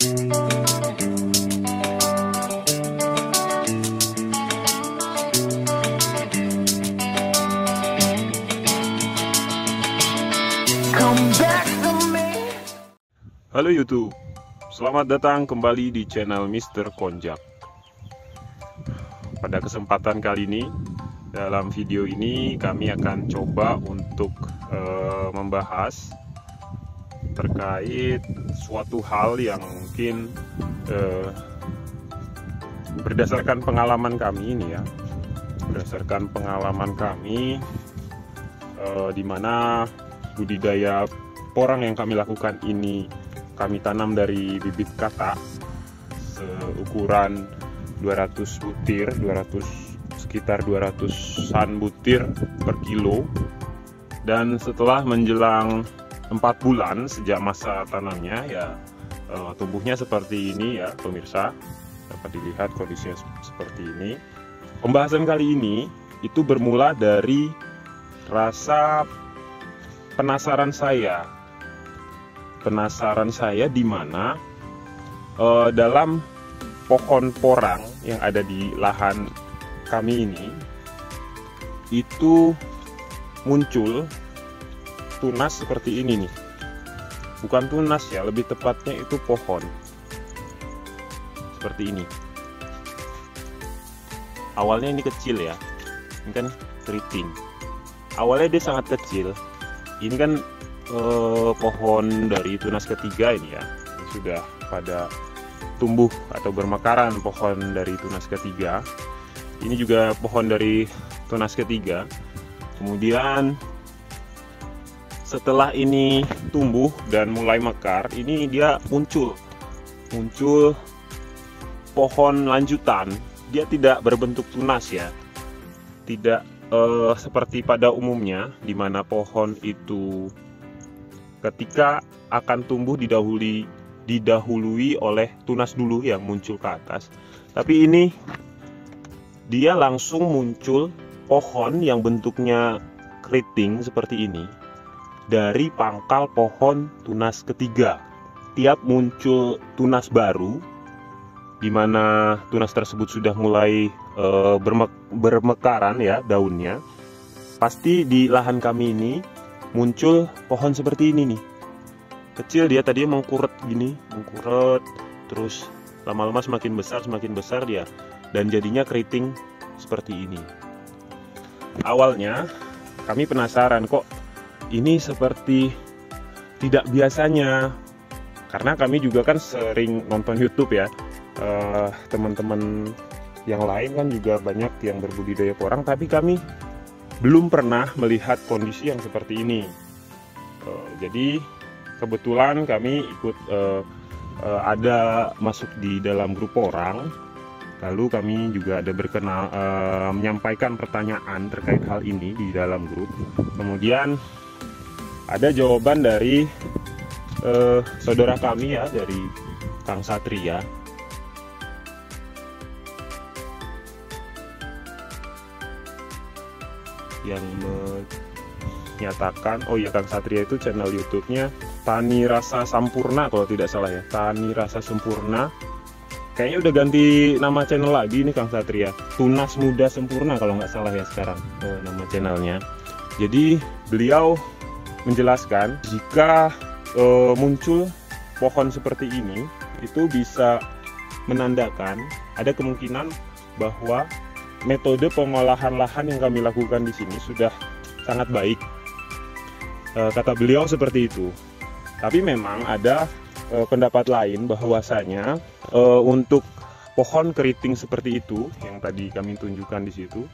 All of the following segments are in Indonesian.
Halo YouTube, selamat datang kembali di channel Mr. Konjak. Pada kesempatan kali ini, dalam video ini kami akan coba untuk membahas terkait suatu hal yang mungkin berdasarkan pengalaman kami ini ya, berdasarkan pengalaman kami di mana budidaya porang yang kami lakukan ini kami tanam dari bibit katak seukuran 200 butir, sekitar 200-an butir per kilo. Dan setelah menjelang 4 bulan sejak masa tanamnya ya, tumbuhnya seperti ini ya pemirsa, dapat dilihat kondisinya seperti ini. Pembahasan kali ini itu bermula dari rasa penasaran saya di mana dalam pohon porang yang ada di lahan kami ini itu muncul tunas seperti ini nih. Bukan tunas ya, lebih tepatnya itu pohon seperti ini. Awalnya ini kecil ya, ini kan keriting. Awalnya dia sangat kecil. Ini kan pohon dari tunas ketiga ini ya, sudah pada tumbuh atau bermekaran pohon dari tunas ketiga. Ini juga pohon dari tunas ketiga. Kemudian setelah ini tumbuh dan mulai mekar, ini dia muncul pohon lanjutan. Dia tidak berbentuk tunas ya, tidak seperti pada umumnya di mana pohon itu ketika akan tumbuh didahului oleh tunas dulu yang muncul ke atas. Tapi ini dia langsung muncul pohon yang bentuknya keriting seperti ini dari pangkal pohon tunas ketiga. Tiap muncul tunas baru di mana tunas tersebut sudah mulai bermekaran ya daunnya, pasti di lahan kami ini muncul pohon seperti ini nih. Kecil dia tadinya mengkurut gini, terus lama-lama semakin besar dia, dan jadinya keriting seperti ini. Awalnya kami penasaran, kok ini seperti tidak biasanya, karena kami juga kan sering nonton YouTube ya. Teman-teman yang lain kan juga banyak yang berbudidaya porang, tapi kami belum pernah melihat kondisi yang seperti ini. Jadi kebetulan kami ikut ada masuk di dalam grup porang, lalu kami juga ada menyampaikan pertanyaan terkait hal ini di dalam grup. Kemudian ada jawaban dari saudara kami ya, dari Kang Satria. Yang menyatakan, oh ya, Kang Satria itu channel YouTube-nya Tani Rasa Sampurna kalau tidak salah ya, Tani Rasa Sempurna. Kayaknya udah ganti nama channel lagi nih Kang Satria, Tunas Muda Sempurna kalau nggak salah ya sekarang nama channelnya. Jadi beliau menjelaskan jika muncul pohon seperti ini itu bisa menandakan ada kemungkinan bahwa metode pengolahan lahan yang kami lakukan di sini sudah sangat baik. Kata beliau seperti itu. Tapi memang ada pendapat lain bahwasanya untuk pohon keriting seperti itu yang tadi kami tunjukkan di situ.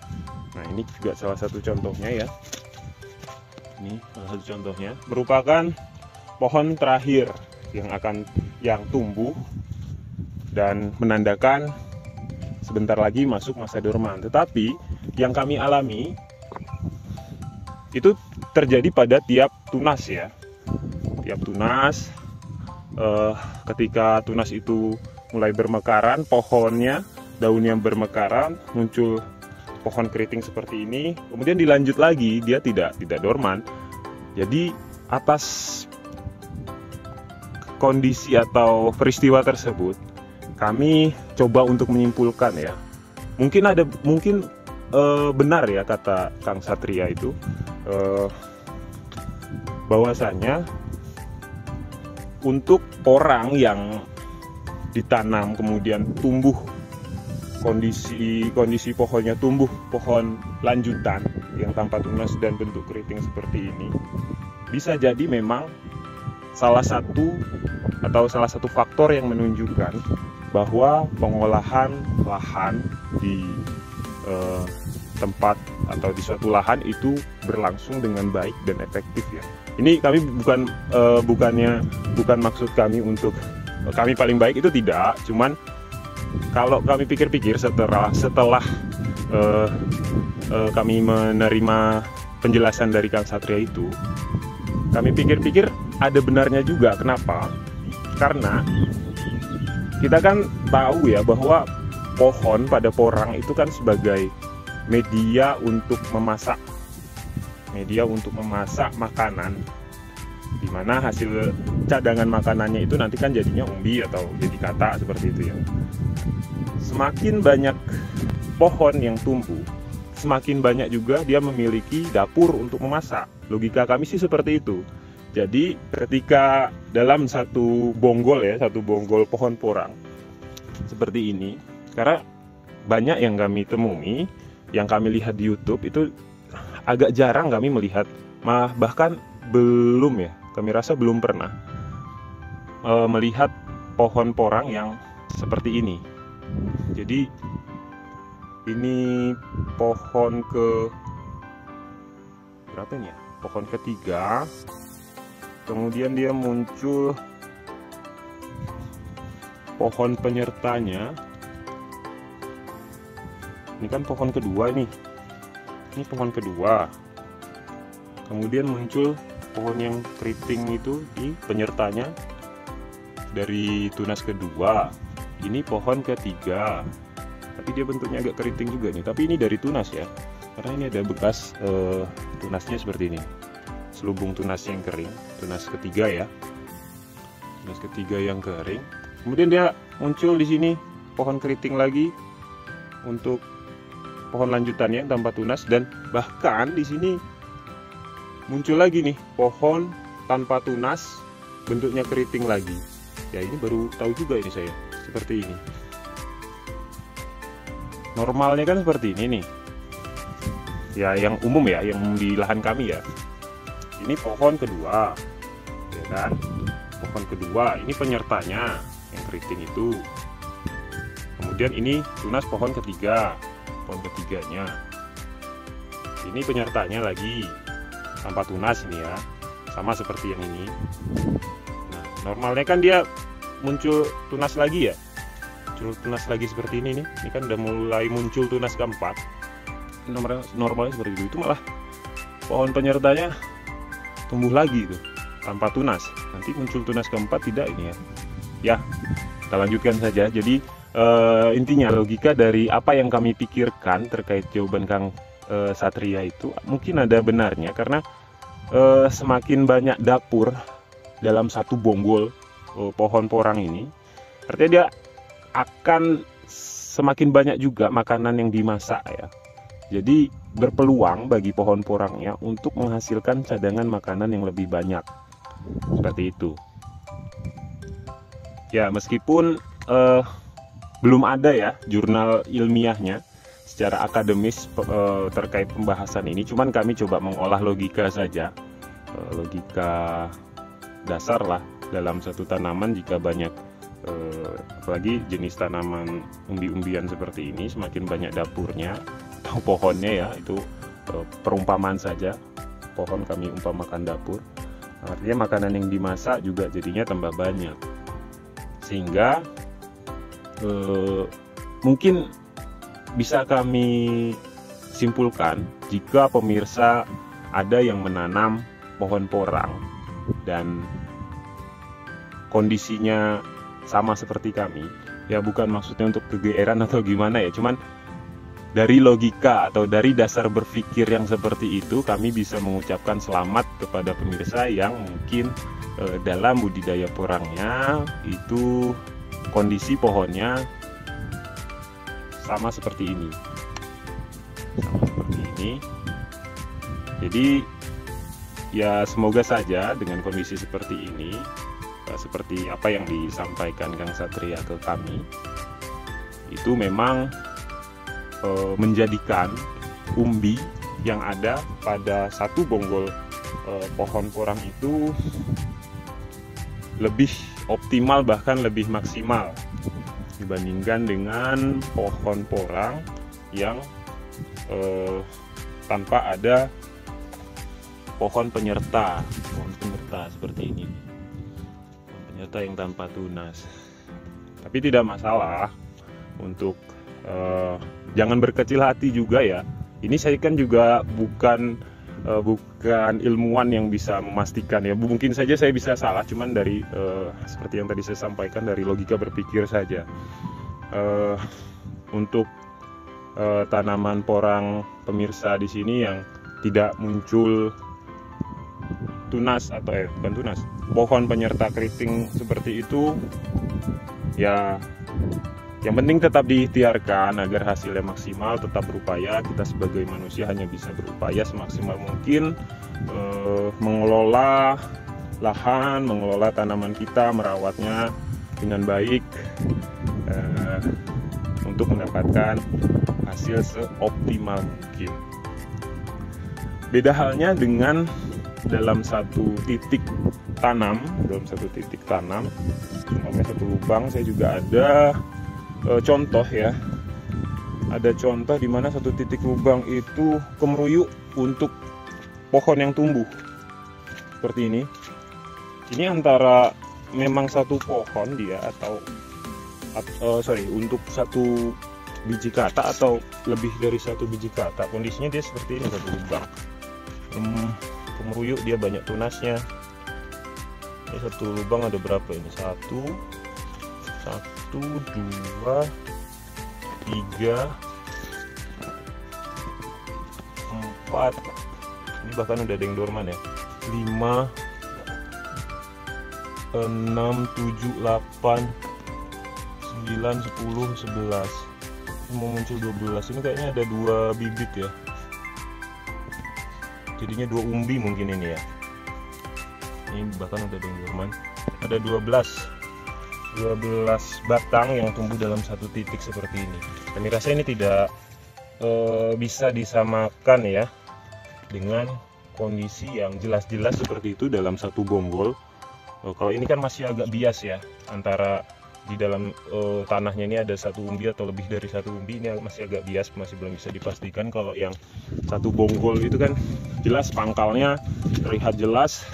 Nah, ini juga salah satu contohnya ya. Ini salah satu contohnya, merupakan pohon terakhir yang tumbuh dan menandakan sebentar lagi masuk masa dorman. Tetapi yang kami alami itu terjadi pada tiap tunas ya. Tiap tunas, ketika tunas itu mulai bermekaran, pohonnya, daunnya bermekaran, muncul pohon keriting seperti ini. Kemudian dilanjut lagi, dia tidak dorman. Jadi atas kondisi atau peristiwa tersebut, kami coba untuk menyimpulkan ya. Mungkin benar ya kata Kang Satria itu, bahwasanya untuk orang yang ditanam kemudian tumbuh, kondisi pohonnya tumbuh pohon lanjutan yang tanpa tunas dan bentuk keriting seperti ini, bisa jadi memang salah satu faktor yang menunjukkan bahwa pengolahan lahan di tempat atau di suatu lahan itu berlangsung dengan baik dan efektif ya. Ini kami bukan maksud kami untuk kami paling baik, itu tidak. Cuman kalau kami pikir-pikir setelah kami menerima penjelasan dari Kang Satria itu, kami pikir-pikir ada benarnya juga. Kenapa? Karena kita kan tahu ya bahwa pohon pada porang itu kan sebagai media untuk memasak makanan, dimana hasil cadangan makanannya itu nanti kan jadinya umbi atau jadi kata seperti itu ya. Semakin banyak pohon yang tumbuh, semakin banyak juga dia memiliki dapur untuk memasak. Logika kami sih seperti itu. Jadi ketika dalam satu bonggol pohon porang seperti ini, karena banyak yang kami temui, yang kami lihat di YouTube itu agak jarang kami melihat, bahkan belum ya, kami rasa belum pernah melihat pohon porang yang seperti ini. Jadi ini pohon berapa ini ya? Pohon ketiga. Kemudian dia muncul pohon penyertanya. Ini kan pohon kedua nih. Ini pohon kedua. Kemudian muncul pohon yang keriting itu di penyertanya dari tunas kedua. Ini pohon ketiga. Tapi dia bentuknya agak keriting juga nih. Tapi ini dari tunas ya. Karena ini ada bekas tunasnya seperti ini. Selubung tunas yang kering, tunas ketiga ya, tunas ketiga yang kering. Kemudian dia muncul di sini pohon keriting lagi untuk pohon lanjutannya tanpa tunas, dan bahkan di sini muncul lagi nih pohon tanpa tunas bentuknya keriting lagi. Ya ini baru tahu juga ini saya seperti ini. Normalnya kan seperti ini nih. Ya yang umum ya, yang di lahan kami ya. Ini pohon kedua, ya kan? Pohon kedua, ini penyertanya yang keriting itu. Kemudian ini tunas pohon ketiga, pohon ketiganya. Ini penyertanya lagi tanpa tunas ini ya, sama seperti yang ini. Nah, normalnya kan dia muncul tunas lagi ya, muncul tunas lagi seperti ini nih. Ini kan udah mulai muncul tunas keempat. Normalnya seperti itu malah pohon penyertanya tumbuh lagi tuh tanpa tunas. Nanti muncul tunas keempat tidak ini ya. Ya, kita lanjutkan saja. Jadi intinya logika dari apa yang kami pikirkan terkait jawaban Kang Satria itu mungkin ada benarnya, karena semakin banyak dapur dalam satu bonggol pohon porang ini, artinya dia akan semakin banyak juga makanan yang dimasak ya. Jadi berpeluang bagi pohon porangnya untuk menghasilkan cadangan makanan yang lebih banyak. Seperti itu. Ya, meskipun belum ada ya jurnal ilmiahnya secara akademis terkait pembahasan ini, cuman kami coba mengolah logika saja. Logika dasar lah dalam satu tanaman. Jika banyak apalagi jenis tanaman umbi-umbian seperti ini, semakin banyak dapurnya atau pohonnya ya, itu perumpamaan saja. Pohon kami umpamakan dapur, artinya makanan yang dimasak juga jadinya tambah banyak, sehingga mungkin bisa kami simpulkan jika pemirsa ada yang menanam pohon porang dan kondisinya sama seperti kami, ya bukan maksudnya untuk kegeeran atau gimana ya, cuman dari logika atau dari dasar berpikir yang seperti itu, kami bisa mengucapkan selamat kepada pemirsa yang mungkin dalam budidaya porangnya itu kondisi pohonnya sama seperti ini. Jadi ya semoga saja dengan kondisi seperti ini, seperti apa yang disampaikan Kang Satria ke kami, itu memang menjadikan umbi yang ada pada satu bonggol pohon porang itu lebih optimal, bahkan lebih maksimal dibandingkan dengan pohon porang yang tanpa ada pohon penyerta seperti ini, pohon penyerta yang tanpa tunas. Tapi tidak masalah untuk jangan berkecil hati juga ya. Ini saya kan juga bukan ilmuwan yang bisa memastikan ya. Mungkin saja saya bisa salah, cuman dari seperti yang tadi saya sampaikan, dari logika berpikir saja. Untuk tanaman porang pemirsa di sini yang tidak muncul tunas atau bukan tunas, pohon penyerta keriting seperti itu, ya yang penting tetap diikhtiarkan agar hasilnya maksimal, tetap berupaya. Kita sebagai manusia hanya bisa berupaya semaksimal mungkin mengelola lahan, mengelola tanaman kita, merawatnya dengan baik untuk mendapatkan hasil seoptimal mungkin. Beda halnya dengan dalam satu titik tanam, umpamanya satu lubang. Saya juga ada contoh ya, ada contoh di mana satu titik lubang itu kemeruyuk untuk pohon yang tumbuh seperti ini. Ini antara memang satu pohon dia atau untuk satu biji kata atau lebih dari satu biji kata. Kondisinya dia seperti ini, satu lubang kemeruyuk, dia banyak tunasnya. Ini satu lubang ada berapa ini? 1, 2, 3, 4, 5. Ini bahkan udah ada yang dorman ya. 5, 6, 7, 8, 9, 10, 11. Ini mau muncul 12. Ini kayaknya ada 2 bibit ya. Jadinya 2 umbi mungkin ini ya. Ini bahkan udah ada yang dorman. Ada 12 batang yang tumbuh dalam satu titik seperti ini. Kami rasa ini tidak bisa disamakan ya dengan kondisi yang jelas-jelas seperti itu dalam satu bonggol. Kalau ini kan masih agak bias ya, antara di dalam tanahnya ini ada satu umbi atau lebih dari satu umbi. Ini masih agak bias, masih belum bisa dipastikan. Kalau yang satu bonggol itu kan jelas pangkalnya terlihat jelas,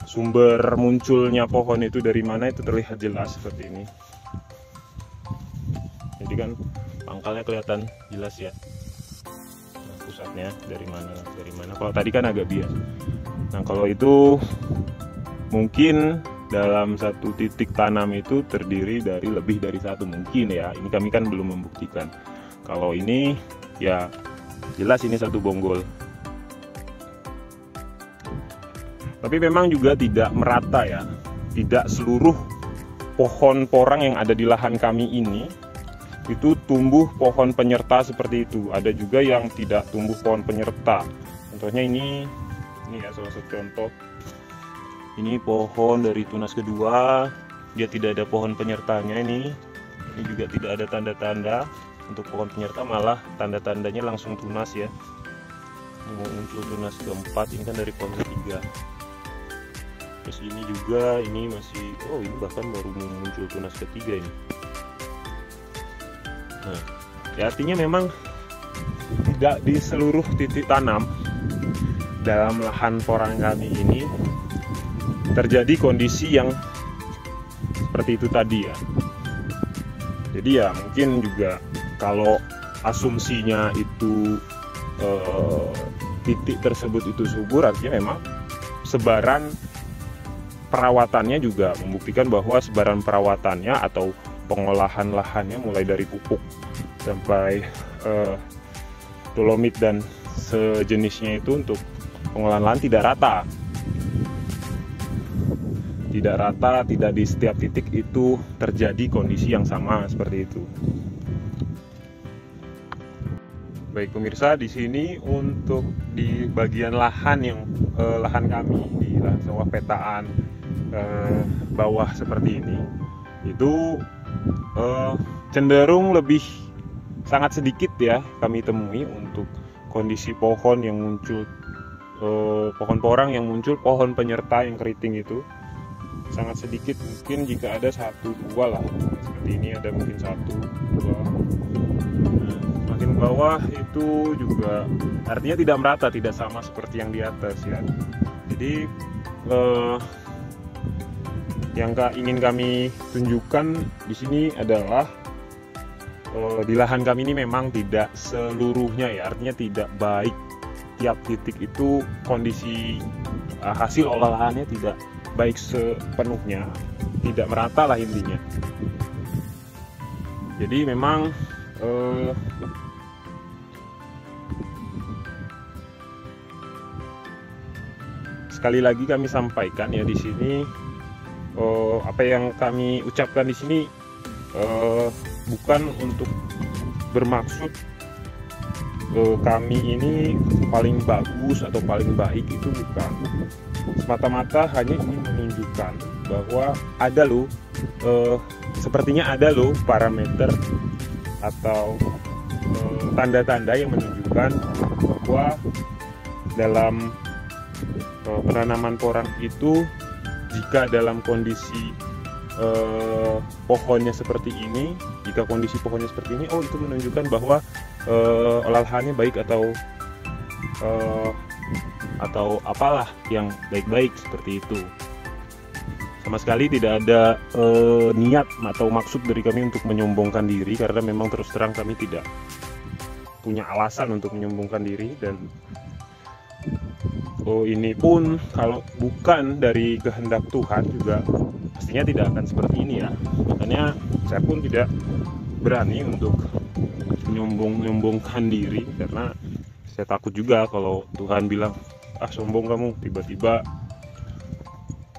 sumber munculnya pohon itu dari mana itu terlihat jelas seperti ini. Jadi kan pangkalnya kelihatan jelas ya, nah, pusatnya dari mana. Kalau tadi kan agak bias. Nah kalau itu mungkin dalam satu titik tanam itu terdiri dari lebih dari satu mungkin ya. Ini kami kan belum membuktikan. Kalau ini ya jelas ini satu bonggol. Tapi memang juga tidak merata ya. Tidak seluruh pohon porang yang ada di lahan kami ini itu tumbuh pohon penyerta seperti itu. Ada juga yang tidak tumbuh pohon penyerta. Contohnya ini ya salah satu contoh. Ini pohon dari tunas kedua, dia tidak ada pohon penyertanya ini. Ini juga tidak ada tanda-tanda untuk pohon penyerta, malah tanda-tandanya langsung tunas ya. Ini mau muncul tunas keempat, ini kan dari pohon ketiga. Terus ini juga, ini masih, ini bahkan baru muncul tunas ketiga ini. Nah, ya artinya memang tidak di seluruh titik tanam dalam lahan porang kami ini terjadi kondisi yang seperti itu tadi ya. Jadi ya mungkin juga kalau asumsinya itu titik tersebut itu subur, artinya memang sebaran perawatannya juga membuktikan bahwa sebaran perawatannya atau pengolahan lahannya, mulai dari pupuk sampai dolomit dan sejenisnya itu untuk pengolahan lahan tidak rata. Tidak rata, tidak di setiap titik itu terjadi kondisi yang sama seperti itu. Baik pemirsa, di sini untuk di bagian lahan yang lahan kami di lahan sawah petaan bawah seperti ini, itu cenderung lebih sangat sedikit ya kami temui untuk kondisi pohon yang muncul, pohon porang yang muncul, pohon penyerta yang keriting itu sangat sedikit. Mungkin jika ada 1-2 lah, seperti ini ada mungkin 1-2. Makin bawah itu juga artinya tidak merata, tidak sama seperti yang di atas ya. Jadi yang ingin kami tunjukkan di sini adalah di lahan kami ini memang tidak seluruhnya ya, artinya tidak baik. Tiap titik itu kondisi hasil olahannya tidak baik sepenuhnya, tidak merata lah intinya. Jadi memang sekali lagi kami sampaikan ya di sini, apa yang kami ucapkan di sini bukan untuk bermaksud kami ini paling bagus atau paling baik, itu bukan. Semata-mata hanya ingin menunjukkan bahwa ada loh, sepertinya ada loh parameter atau tanda-tanda yang menunjukkan bahwa dalam penanaman porang itu, jika dalam kondisi pohonnya seperti ini, jika kondisi pohonnya seperti ini, oh itu menunjukkan bahwa olahannya baik atau apalah yang baik-baik seperti itu. Sama sekali tidak ada niat atau maksud dari kami untuk menyombongkan diri, karena memang terus terang kami tidak punya alasan untuk menyombongkan diri. Dan ini pun kalau bukan dari kehendak Tuhan juga pastinya tidak akan seperti ini ya. Makanya saya pun tidak berani untuk menyombongkan diri, karena saya takut juga kalau Tuhan bilang, ah sombong kamu, tiba-tiba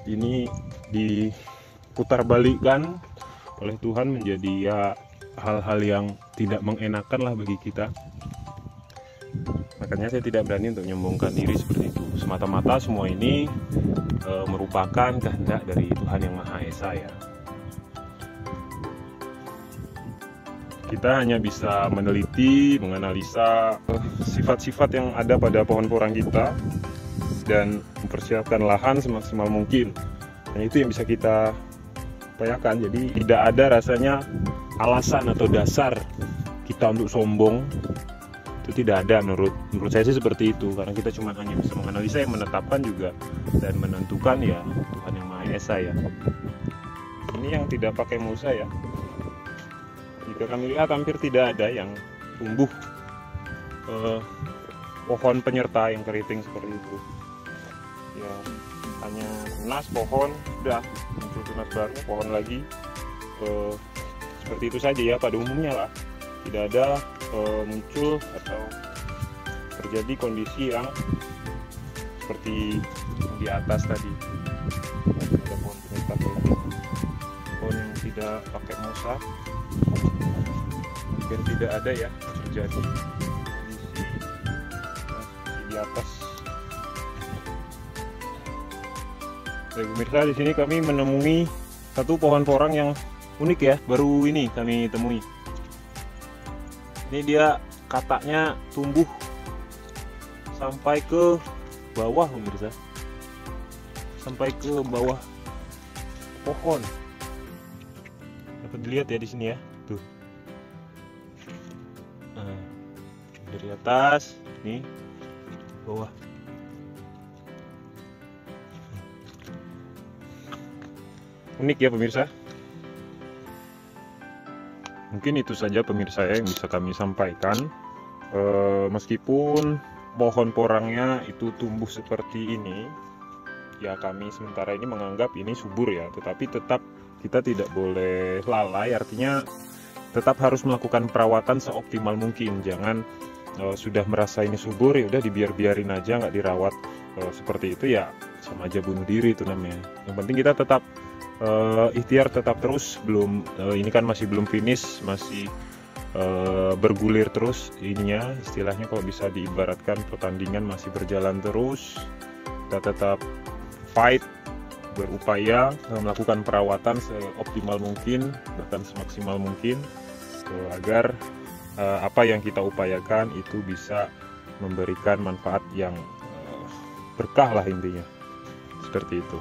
ini diputarbalikkan oleh Tuhan menjadi ya hal-hal yang tidak mengenakan lah bagi kita. Makanya saya tidak berani untuk menyombongkan diri seperti itu. Semata-mata semua ini merupakan kehendak dari Tuhan Yang Maha Esa ya. Kita hanya bisa meneliti, menganalisa sifat-sifat yang ada pada pohon porang kita dan mempersiapkan lahan semaksimal mungkin. Dan itu yang bisa kita upayakan. Jadi tidak ada rasanya alasan atau dasar kita untuk sombong. Itu tidak ada, menurut saya sih seperti itu. Karena kita cuma hanya bisa menganalisa, yang menetapkan juga dan menentukan ya Tuhan Yang Maha Esa ya. Ini yang tidak pakai mulsa ya. Jika kami lihat hampir tidak ada yang tumbuh pohon penyerta yang keriting seperti itu ya, hanya tunas pohon, sudah muncul tunas baru, pohon lagi, seperti itu saja ya pada umumnya lah. Tidak ada muncul atau terjadi kondisi yang seperti di atas tadi. Ada pohon penyerta keriting, pohon yang tidak pakai mulsa, hampir tidak ada ya terjadi di atas. Baik pemirsa, di sini kami menemui satu pohon porang yang unik ya, baru ini kami temui. Ini dia kataknya tumbuh sampai ke bawah pemirsa, sampai ke bawah pohon. Dapat dilihat ya di sini ya, tuh. Nah, dari atas nih bawah. Unik ya pemirsa. Mungkin itu saja pemirsa yang bisa kami sampaikan. Meskipun pohon porangnya itu tumbuh seperti ini, ya kami sementara ini menganggap ini subur ya, tetapi tetap kita tidak boleh lalai, artinya tetap harus melakukan perawatan seoptimal mungkin. Jangan sudah merasa ini subur ya udah dibiarin aja, nggak dirawat. Seperti itu ya sama aja bunuh diri itu namanya. Yang penting kita tetap ikhtiar, tetap terus. Ini kan masih belum finish, masih bergulir terus ininya, istilahnya kalau bisa diibaratkan pertandingan masih berjalan terus. Kita tetap fight, berupaya melakukan perawatan seoptimal mungkin, bahkan semaksimal mungkin, agar apa yang kita upayakan itu bisa memberikan manfaat yang berkah lah intinya, seperti itu.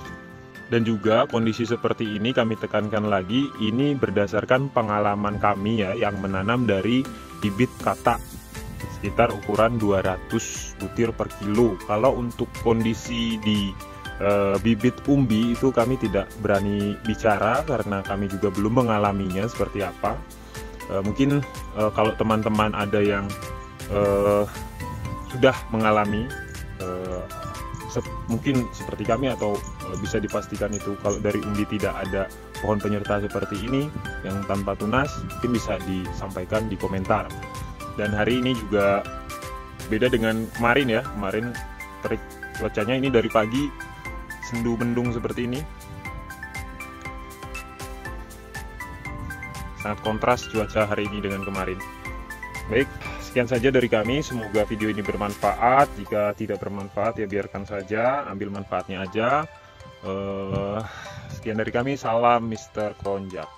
Dan juga kondisi seperti ini kami tekankan lagi, ini berdasarkan pengalaman kami ya, yang menanam dari bibit katak sekitar ukuran 200 butir per kilo. Kalau untuk kondisi di bibit umbi itu kami tidak berani bicara karena kami juga belum mengalaminya seperti apa. Mungkin kalau teman-teman ada yang sudah mengalami mungkin seperti kami, atau bisa dipastikan itu kalau dari umbi tidak ada pohon penyerta seperti ini yang tanpa tunas, mungkin bisa disampaikan di komentar. Dan hari ini juga beda dengan kemarin ya, kemarin terik cuacanya ini dari pagi sendu mendung seperti ini, sangat kontras cuaca hari ini dengan kemarin. Baik, sekian saja dari kami, semoga video ini bermanfaat. Jika tidak bermanfaat ya biarkan saja, ambil manfaatnya aja. Sekian dari kami, salam Mr. Konjak.